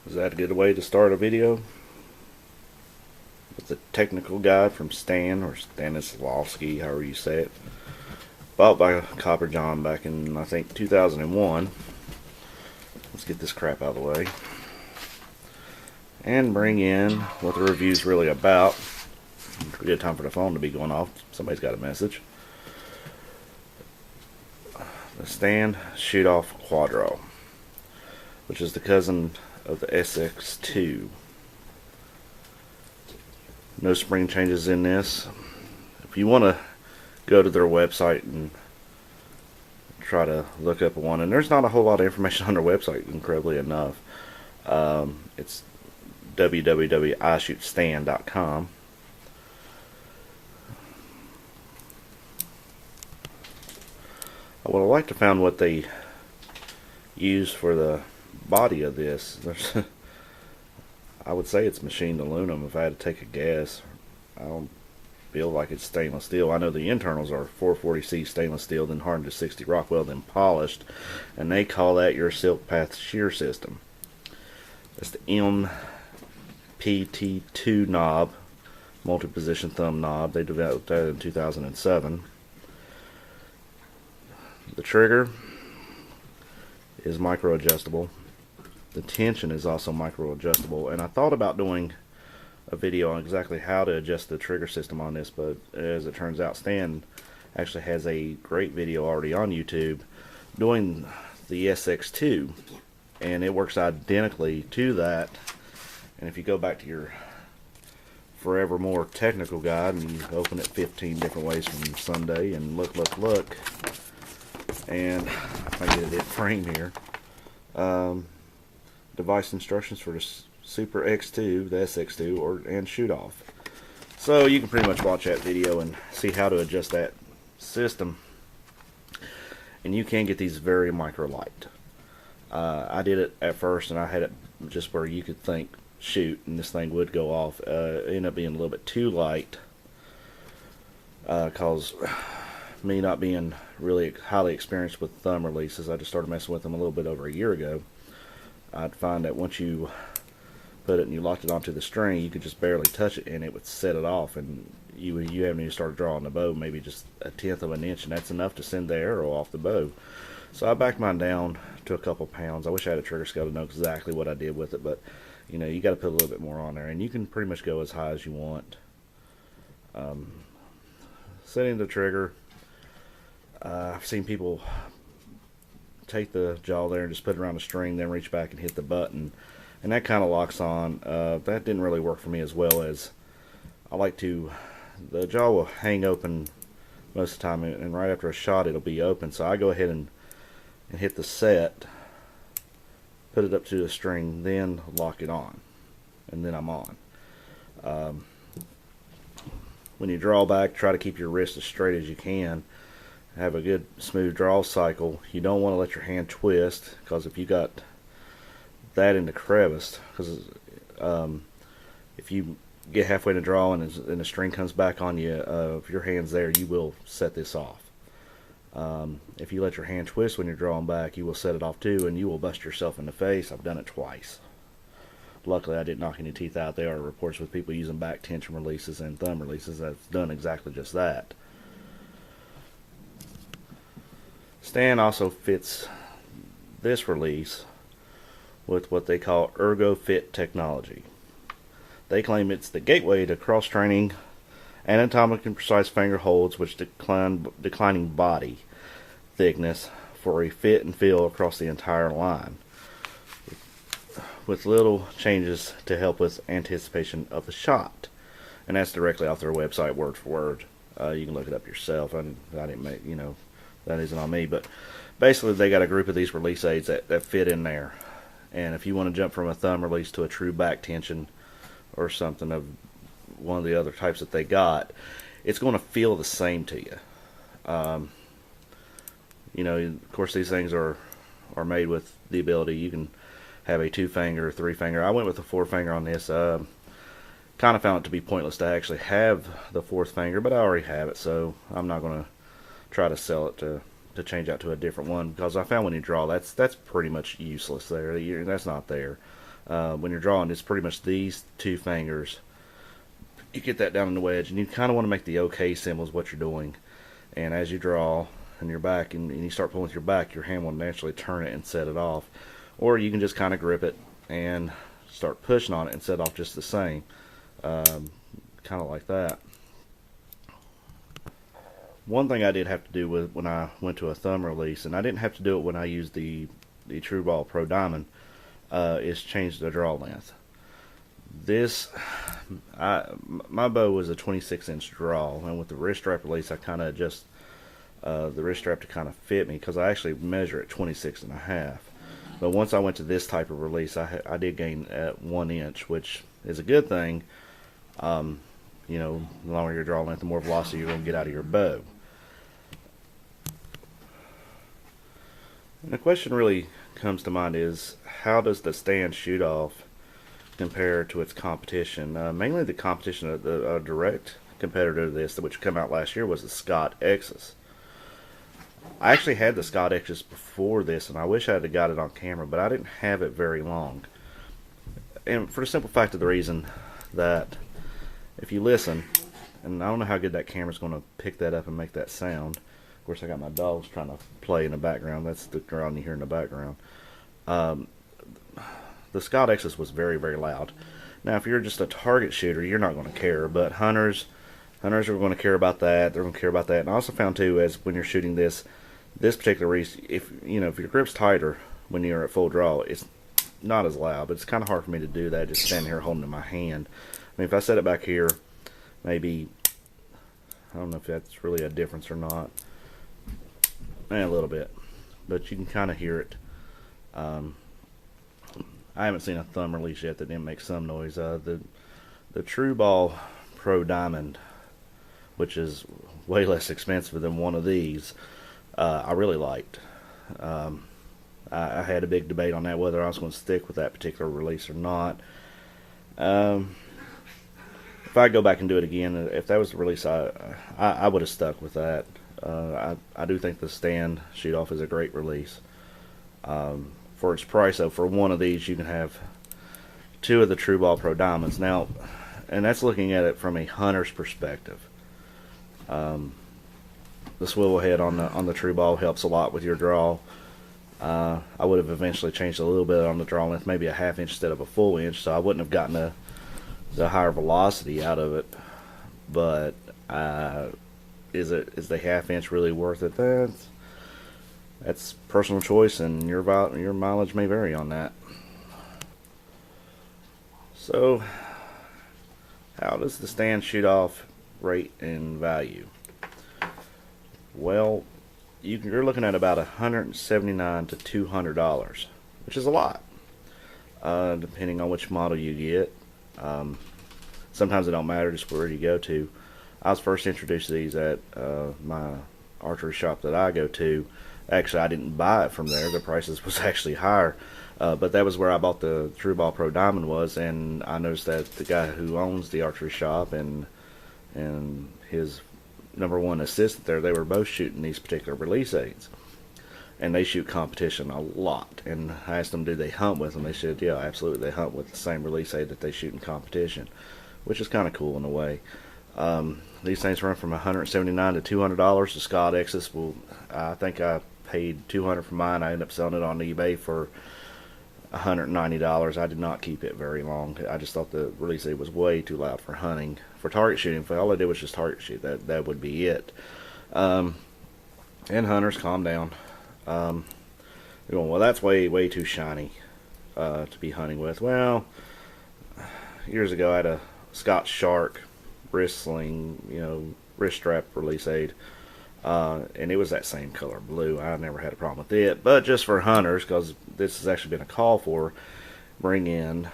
Is that a good way to start a video? With a technical guide from Stan or Stanislawski, however you say it. Bought by Copper John back in, I think, 2001. Let's get this crap out of the way. And bring in what the review's really about. Pretty good time for the phone to be going off. Somebody's got a message. The Stan Shootoff Quadro, which is the cousin of the SX2. No spring changes in this. If you want to go to their website and try to look up one, and there's not a whole lot of information on their website, incredibly enough. It's www.ishootstan.com. I would have liked to find what they use for the body of this. I would say it's machined aluminum if I had to take a guess. I don't feel like it's stainless steel. I know the internals are 440C stainless steel, then hardened to 60 Rockwell, then polished, and they call that your Silk Path shear system. That's the MPT2 knob, multi-position thumb knob. They developed that in 2007. The trigger is micro adjustable. The tension is also micro adjustable, and I thought about doing a video on exactly how to adjust the trigger system on this, but as it turns out, Stan actually has a great video already on YouTube doing the SX2, and it works identically to that. And if you go back to your forever more technical guide and you open it 15 different ways from Sunday and look, and I get it framed here. Device instructions for the Super X2, the SX2, and Shootoff. So you can pretty much watch that video and see how to adjust that system. And you can get these very micro light. I did it at first, and I had it just where you could think shoot, and this thing would go off. It ended up being a little bit too light, cause me not being really highly experienced with thumb releases. I just started messing with them a little bit over a year ago. I'd find that once you put it and you locked it onto the string, you could just barely touch it and it would set it off, and you haven't even started drawing the bow, maybe just 1/10 of an inch, and that's enough to send the arrow off the bow. So I backed mine down to a couple pounds. I wish I had a trigger scale to know exactly what I did with it, but you know, you got to put a little bit more on there, and you can pretty much go as high as you want. Setting the trigger, I've seen people take the jaw there and just put it around the string, then reach back and hit the button, and that kind of locks on. That didn't really work for me as well. As I like to, the jaw will hang open most of the time, and right after a shot it'll be open, so I go ahead and hit the set, put it up to the string, then lock it on, and then I'm on. When you draw back, try to keep your wrist as straight as you can. Have a good smooth draw cycle. You don't want to let your hand twist, because if you got that in the crevice, because if you get halfway in the draw and the string comes back on you, if your hand's there, you will set this off. If you let your hand twist when you're drawing back, you will set it off too, and you will bust yourself in the face. I've done it twice. Luckily, I didn't knock any teeth out. There are reports with people using back tension releases and thumb releases that's done exactly just that. Stan also fits this release with what they call ErgoFit technology. They claim it's the gateway to cross-training, anatomic and precise finger holds, which declining body thickness for a fit and feel across the entire line, with little changes to help with anticipation of the shot. And that's directly off their website, word for word. You can look it up yourself. I didn't make, you know, that isn't on me, but basically they got a group of these release aids that fit in there. And if you want to jump from a thumb release to a true back tension or something of one of the other types that they got, it's going to feel the same to you. You know, of course these things are made with the ability, you can have a 2-finger or 3-finger. I went with a 4-finger on this. Kind of found it to be pointless to actually have the 4th finger, but I already have it, so I'm not going to try to sell it to change out to a different one, because I found when you draw, that's pretty much useless there. That's not there. when you're drawing, it's pretty much these two fingers. You get that down in the wedge, and you kind of want to make the OK symbol is what you're doing. And as you draw and your back, and you start pulling with your back, your hand will naturally turn it and set it off. Or you can just kind of grip it and start pushing on it and set off just the same, kind of like that. One thing I did have to do with when I went to a thumb release, and I didn't have to do it when I used the Tru Ball Pro Diamond, is change the draw length. My bow was a 26-inch draw, and with the wrist strap release, I kind of adjust the wrist strap to kind of fit me, because I actually measure at 26.5. But once I went to this type of release, I did gain at 1 inch, which is a good thing. You know, the longer your draw length, the more velocity you're going to get out of your bow. And the question really comes to mind is, how does the Stan Shootoff compare to its competition? Mainly the competition, a direct competitor to this, which came out last year, was the Scott Exxus. I actually had the Scott Exxus before this, and I wish I had got it on camera, but I didn't have it very long. And for the simple fact of the reason that if you listen, and I don't know how good that camera's going to pick that up and make that sound. Of course, I got my dogs trying to play in the background. That's the ground you hear in the background. The Scott Exxus was very, very loud. Now, if you're just a target shooter, you're not going to care, but hunters are going to care about that. They're going to care about that. And I also found too, as when you're shooting this particular release, if your grip's tighter when you're at full draw, it's not as loud. But it's kind of hard for me to do that just standing here holding it in my hand. I mean, if I set it back here, maybe, I don't know if that's really a difference or not. A little bit, but you can kind of hear it. I haven't seen a thumb release yet that didn't make some noise. The Tru Ball Pro Diamond, which is way less expensive than one of these, I really liked. I had a big debate on that, whether I was going to stick with that particular release or not. If I go back and do it again, if that was the release, I would have stuck with that. I do think the Stan Shootoff is a great release. For its price, though, for one of these, you can have 2 of the Tru Ball Pro Diamonds. Now, and that's looking at it from a hunter's perspective. The swivel head on the Tru Ball helps a lot with your draw. I would have eventually changed a little bit on the draw length, maybe a 1/2 inch instead of a full inch, so I wouldn't have gotten the higher velocity out of it. But is the 1/2 inch really worth it? That's personal choice, and your mileage may vary on that. So, how does the Stan Shootoff rate in value? Well, you're looking at about $179 to $200, which is a lot, depending on which model you get. Sometimes it don't matter just where you go to. I was first introduced to these at my archery shop that I go to. Actually, I didn't buy it from there. The prices was actually higher. But that was where I bought the Tru Ball Pro Diamond was, and I noticed that the guy who owns the archery shop and his #1 assistant there, they were both shooting these particular release aids. And they shoot competition a lot. And I asked them, do they hunt with them? They said, yeah, absolutely. They hunt with the same release aid that they shoot in competition, which is kind of cool in a way. These things run from $179 to $200. The Scott Exxus I think I paid $200 for mine. I ended up selling it on eBay for $190. I did not keep it very long. I just thought the release aid was way too loud for hunting. For target shooting, if all I did was just target shoot, that would be it. And hunters, calm down. You're going, well, that's way too shiny to be hunting with. Well, years ago I had a Scott Shark wrist sling, wrist strap release aid, and it was that same color blue. I never had a problem with it, but just for hunters, because this has actually been a call for, bring in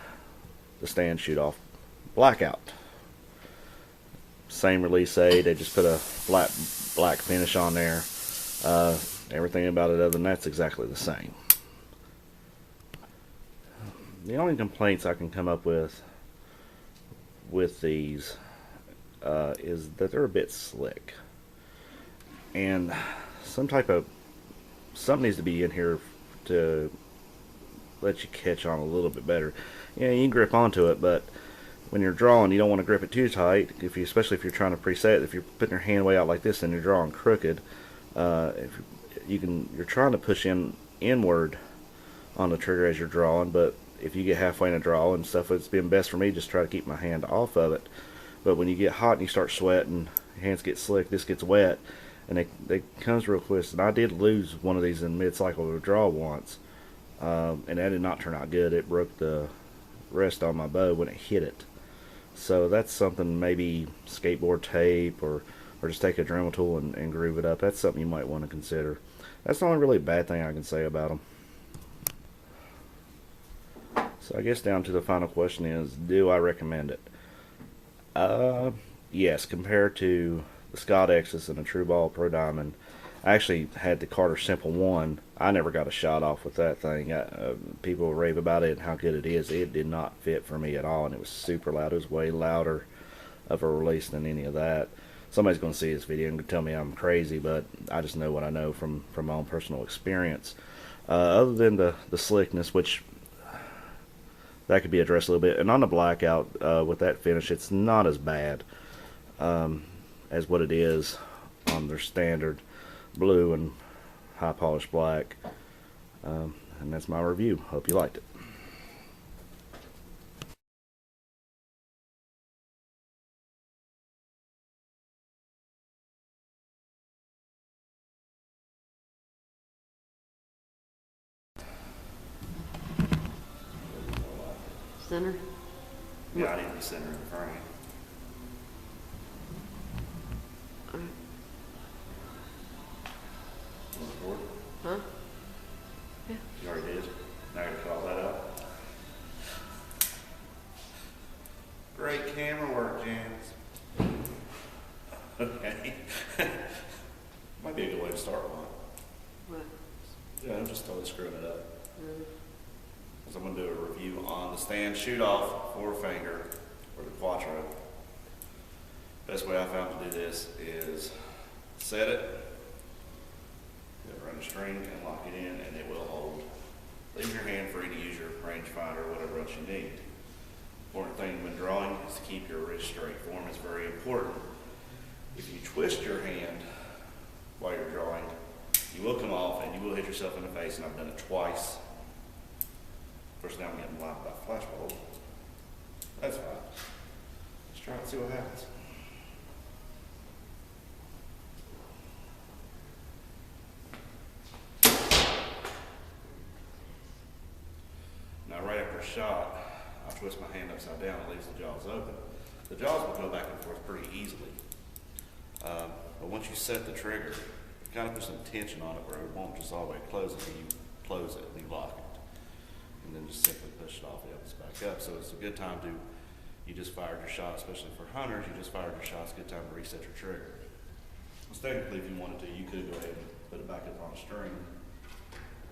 the Stan Shootoff Blackout. Same release aid, they just put a black finish on there. Everything about it other than that's exactly the same. The only complaints I can come up with these is that they're a bit slick, and something needs to be in here to lets you catch on a little bit better. Yeah, you can grip onto it, but when you're drawing, you don't want to grip it too tight. Especially if you're trying to preset, if you're putting your hand way out like this and you're drawing crooked, if you're trying to push inward on the trigger as you're drawing. But if you get halfway in a draw and stuff, it's been best for me just try to keep my hand off of it. But when you get hot and you start sweating, your hands get slick, this gets wet, and they comes real quick. And I did lose one of these in mid-cycle of a draw once, and that did not turn out good. It broke the rest on my bow when it hit it. So that's something, maybe skateboard tape or just take a Dremel tool and groove it up. That's something you might want to consider. That's the only really bad thing I can say about them. So I guess down to the final question is, do I recommend it? Yes, compared to the Scott Exxus and the Tru Ball Pro Diamond. I actually had the Carter Simple 1. I never got a shot off with that thing. People rave about it and how good it is. It did not fit for me at all, and it was super loud. It was way louder of a release than any of that. Somebody's going to see this video and tell me I'm crazy, but I just know what I know from my own personal experience. Other than the slickness, which that could be addressed a little bit, and on the blackout with that finish, it's not as bad as what it is on their standard blue and high polished black. And that's my review. Hope you liked it. Center? Yeah, I need the center in the frame. Huh? Yeah. You already did. Now you call that up. Great camera work, James. Okay. Might be a good way to start one. What? Yeah, I'm just totally screwing it up. Because I'm going to do a review on the Stan Shootoff 4-finger or the Quattro. Best way I found to do this is set it, run a string and lock it in, and it will hold. Leave your hand free to use your rangefinder or whatever else you need. Important thing when drawing is to keep your wrist straight. Form is very important. If you twist your hand while you're drawing, you will come off and you will hit yourself in the face, and I've done it twice. First, now I'm getting blinded by a flash bulb. That's fine. Let's try it and see what happens. Now, right after a shot, I twist my hand upside down, it leaves the jaws open. The jaws will go back and forth pretty easily. But once you set the trigger, you kind of put some tension on it where it won't just all the way close until you close it and you lock it. And then just simply push it off, it opens back up. So it's a good time to, you just fired your shot, especially for hunters, you just fired your shot, it's a good time to reset your trigger. Well, technically, if you wanted to, you could go ahead and put it back up on a string,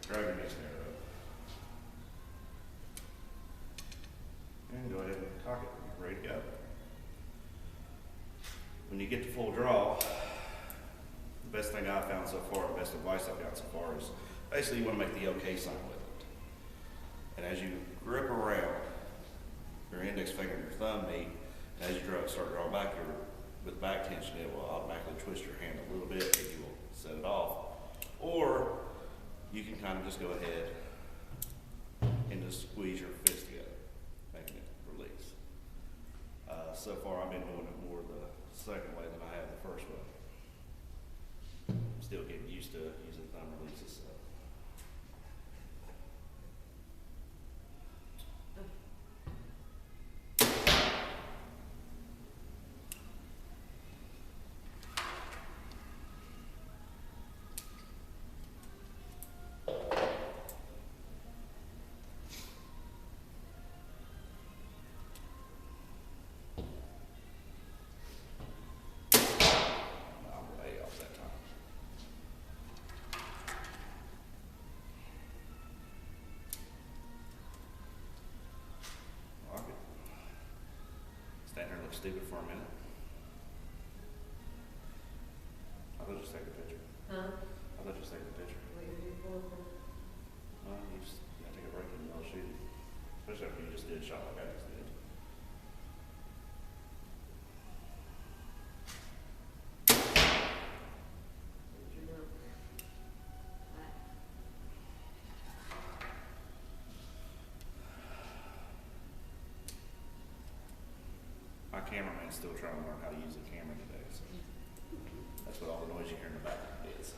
grab your next arrow, and go ahead and cock it, and you're ready to go. When you get to full draw, the best thing I've found so far, the best advice I've got so far is basically you want to make the OK sign with it. And as you grip around, your index finger and your thumb meet, and as you start drawing back with back tension, it will automatically twist your hand a little bit and you will set it off. Or you can kind of just go ahead and just squeeze your fist together, making it release. So far I've been doing it more the second way than I have the first way. I'm still getting used to using thumb releases. So. Stand there and look stupid for a minute. I thought just take a picture. Huh? I thought just take a picture. What you're doing for? You just gotta take a break in the middle of just did shot like I just did. My cameraman's still trying to learn how to use the camera today, so that's what all the noise you hear in the background is.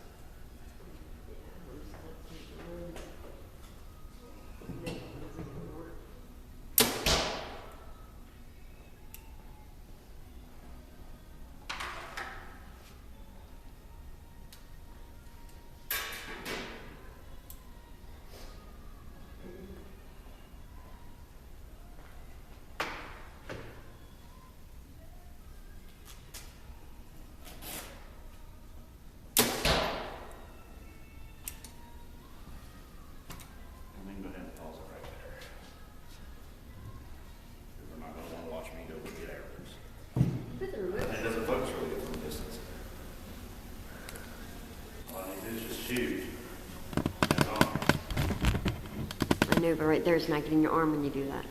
I know, but right there, smack it in your arm when you do that.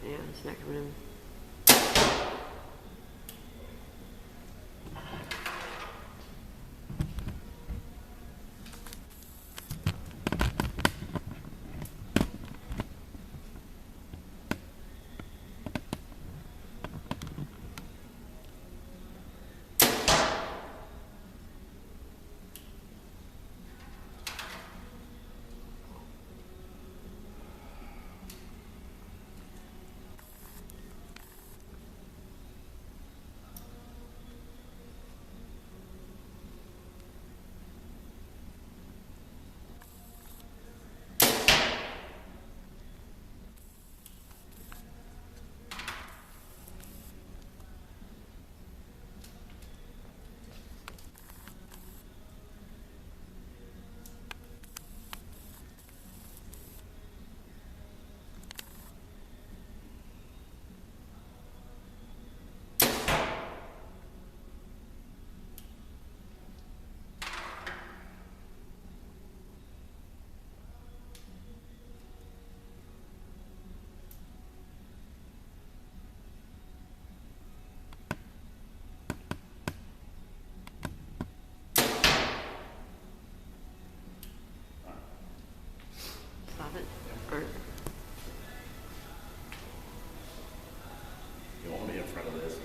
Yeah, it's not coming in. Stop it. Or You want me in front of this?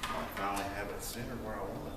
I finally have it centered where I want it.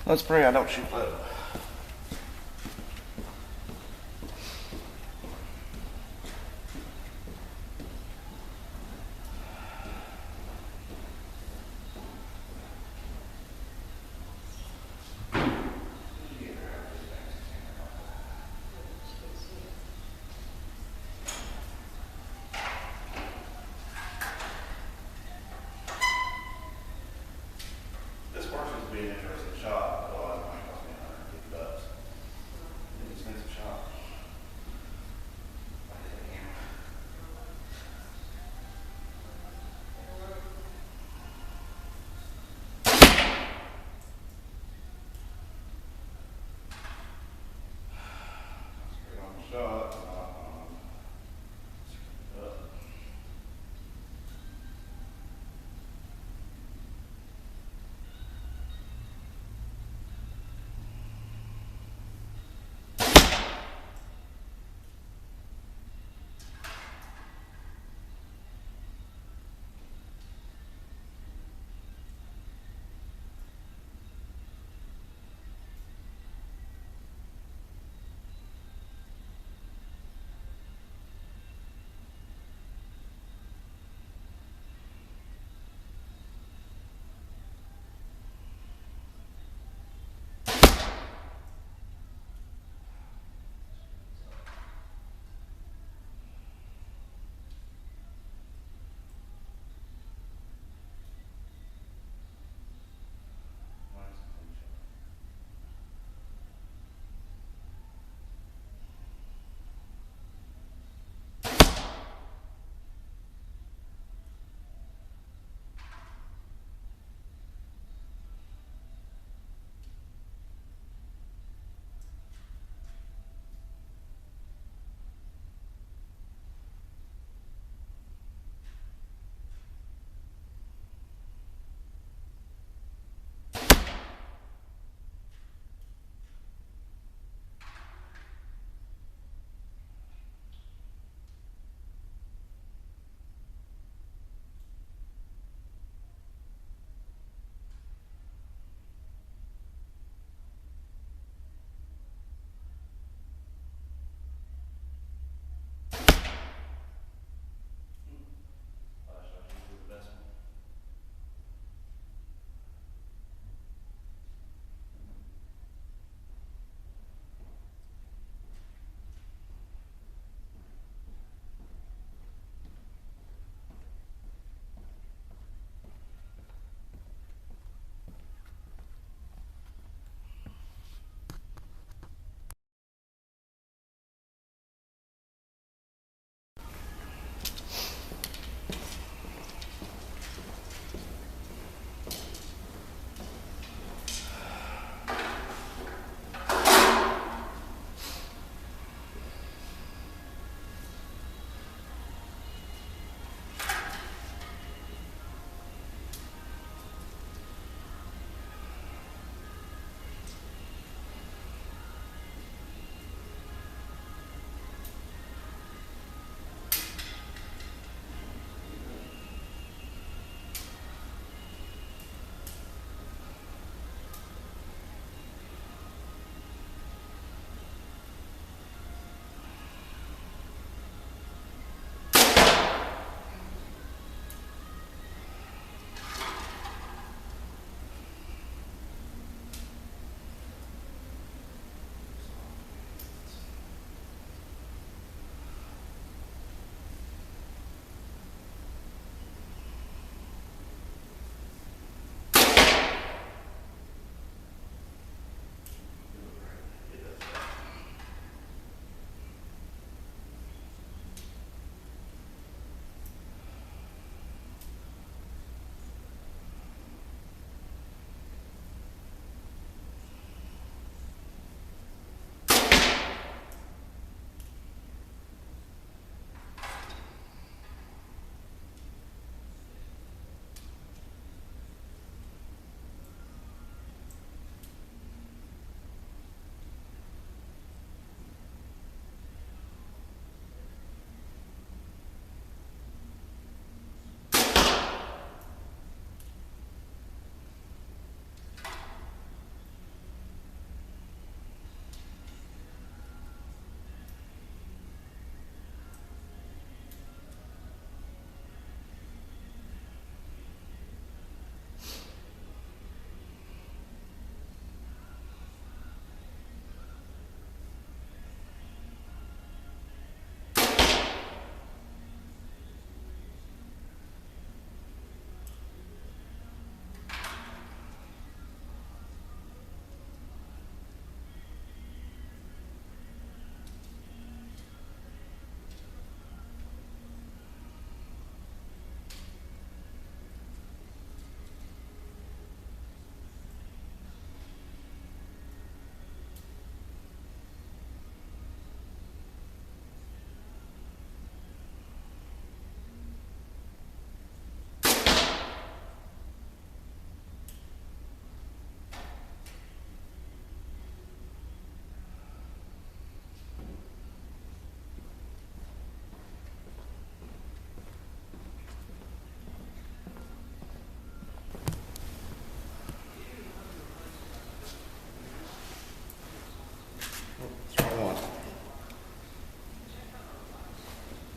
Let's pray I don't shoot low. This works to be an interesting shot, otherwise it might cost me $150.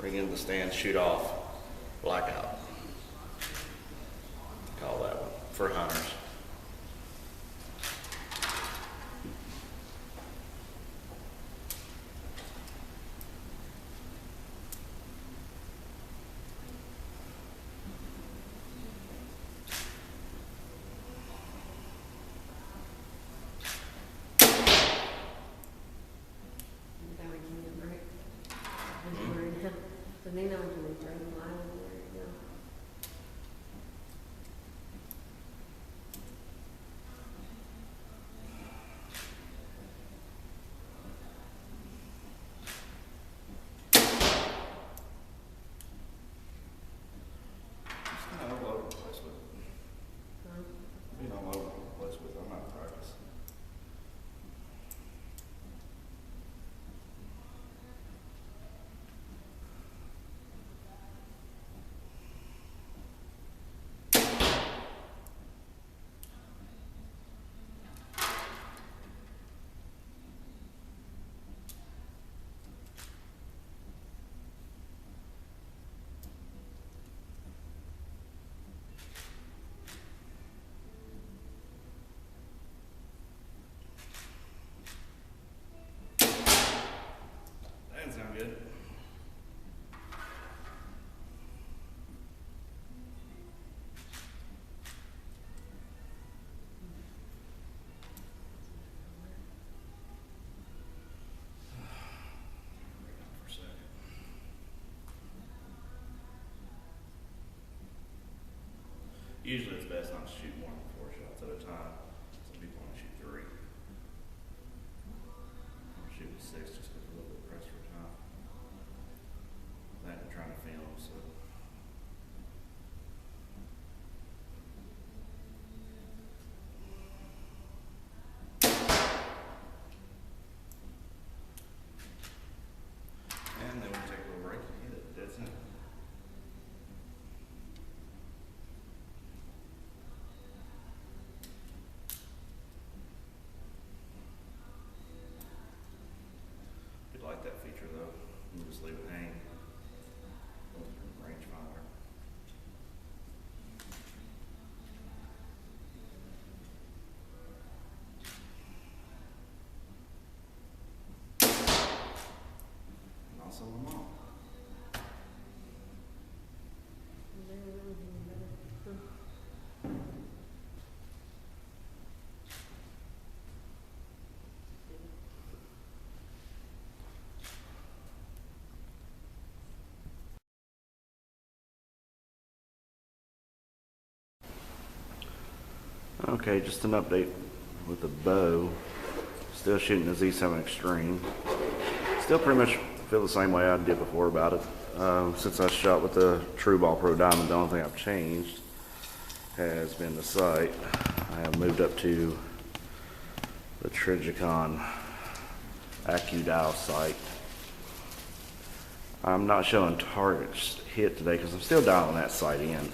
bring in the Stan Shootoff Blackout. Call that one for hunters. So they know when to throw the line in there, you know. It's kind of all over the place with it. Being all over the place with it. I'm not practicing. That sound good. For a second. Usually it's best not to shoot more than 4 shots at a time. Some people want to shoot 3. I'm shooting 6 just because we're a little bit pressed for time. That and trying to film, so. And then we take a little break and hit it. That's it. If you like that feature though, you can just leave it hang. Rangefinder. And also them all. Okay, just an update with the bow. Still shooting the Z7 Extreme. Still pretty much feel the same way I did before about it. Since I shot with the Tru Ball Pro Diamond, the only thing I've changed has been the sight. I have moved up to the Trigicon AccuDial sight. I'm not showing targets hit today because I'm still dialing that sight in.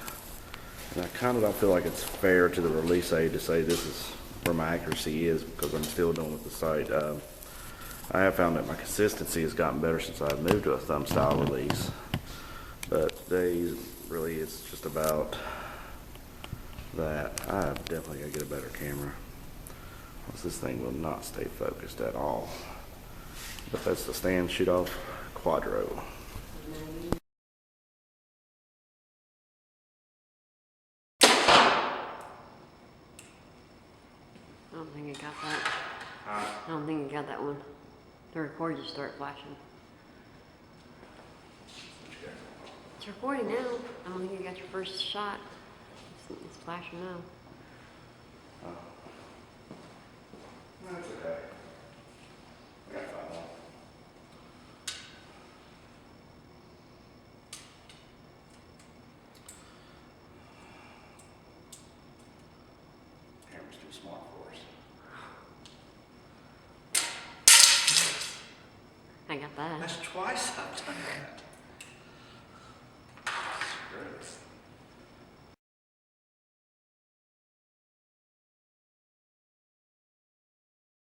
And I kind of don't feel like it's fair to the release aid to say this is where my accuracy is because I'm still doing with the sight. I have found that my consistency has gotten better since I've moved to a thumb style release. But they really, it's just about that. I definitely gotta get a better camera. Else this thing will not stay focused at all. But that's the Stan Shootoff Quadro. I don't think it got that. I don't think it got that one. The record just started flashing. It's recording now. I don't think you got your first shot. It's flashing now. That's okay. I got 5 more. Camera's too smart for us. I got that. That's twice I've done that. Screw it.